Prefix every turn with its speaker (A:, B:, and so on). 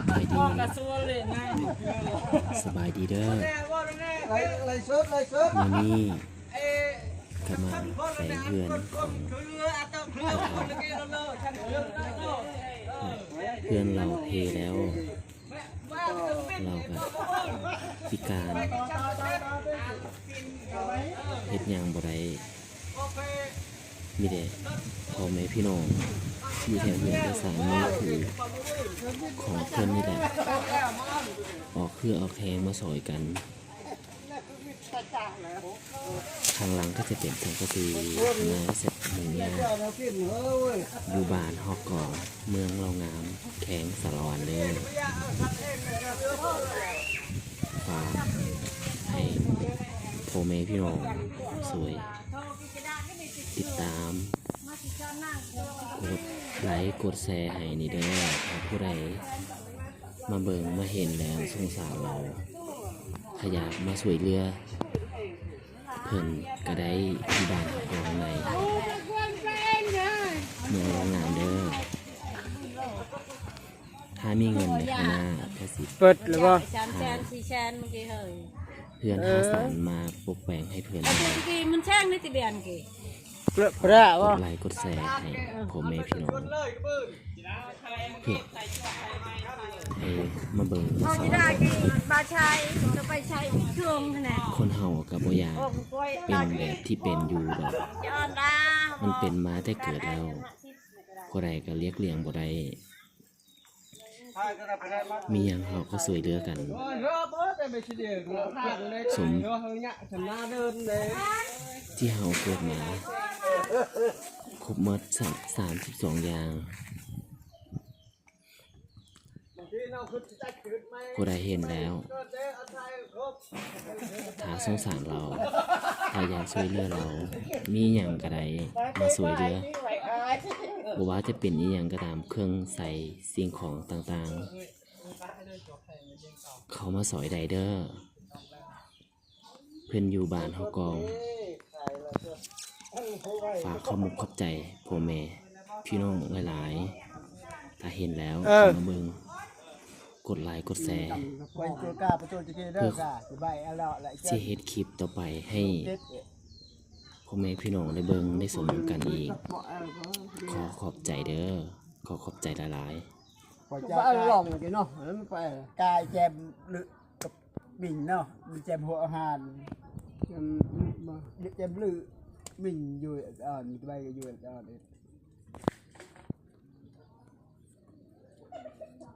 A: บายดีสบายดีเด้อมื้อนี้ก็มาไปเพื่อนของเพื่อนเราเทแล้วเราก็พิการเฮ็ดหยังบ่ได้มีแต่พ่อแม่พี่น้องที่แถวเฮือนก็สร้างมือถือของเพิ่นนี่แหละออกเครือเอาแคงมาซอยกันทางหลังก็จะเป็นสังกะสีไม้เสร็จหนึ่งอย่างอยู่บ้านฮอกก่อเมืองเรางามแข็งสารวันเลยฝากให้พ่อแม่พี่น้องสวยติดตามกดไลค์กดแชร์ให้นี่เด้อถ้าผู้ใดมาเบิ่งมาเห็นแล้วสงสารเราถ้าอยากมาสวยเรือเพิ่นก็ได้ที่บ้านของในเมืองโรงงานเด้อถ้ามีเงินในข้างหน้าก็สิ
B: เปิดหรือว่า
C: 300,000 400,000เมื่อกี้เฮ้ย
A: เพื่อนหาสารมาปลูกแปลงให้เพื่อน
C: มันแช่งในติเบียนกี่
B: เปล่าก
A: ดไลค์กดแชร์ให้พ่อแม่พี่น้องเพื่อให้มาเบิ่งมาสอน
C: บาชัยจะไปใช้ช่วงขนาด
A: คนเฮากับบ่อยากเป็นแบบที่เป็นอยู่ดอกมันเป็นมาแต่เกิดแล้วผู้ใดก็เรียกเลี้ยงบ่ได้มีหยังเฮาก็ช่วยเหลือกันสมที่เฮาเกิดมาครบหมด32อย่างผู้ใดเห็นแล้วถ้าสงสารเราถ้าอยากช่วยเหลือเรามีหยังก็ได้มาช่วยเหลือบ่ว่าจะเป็นอีหยังก็ตามเครื่องใส่สิ่งของต่างๆเขามาสอยได้เด้อเพิ่นอยู่บ้านเฮากองฝากขอมุกขอบใจพ่อแม่พี่น้องหลายๆถ้าเห็นแล้วมาเบิ่งกดไลค์กดแชร์เพื่อสิเฮ็ดคลิปต่อไปให้พ่อแม่พี่น้องได้เบิ่งได้สมกันอีกขอขอบใจเด้อขอขอบใจหลาย
B: ๆว่าลองกันเนาะมันไปกายแจมหรือกับบิ่งเนาะแจมหัวอาหารแจมลือบิ่งอยู่มีใบอยู่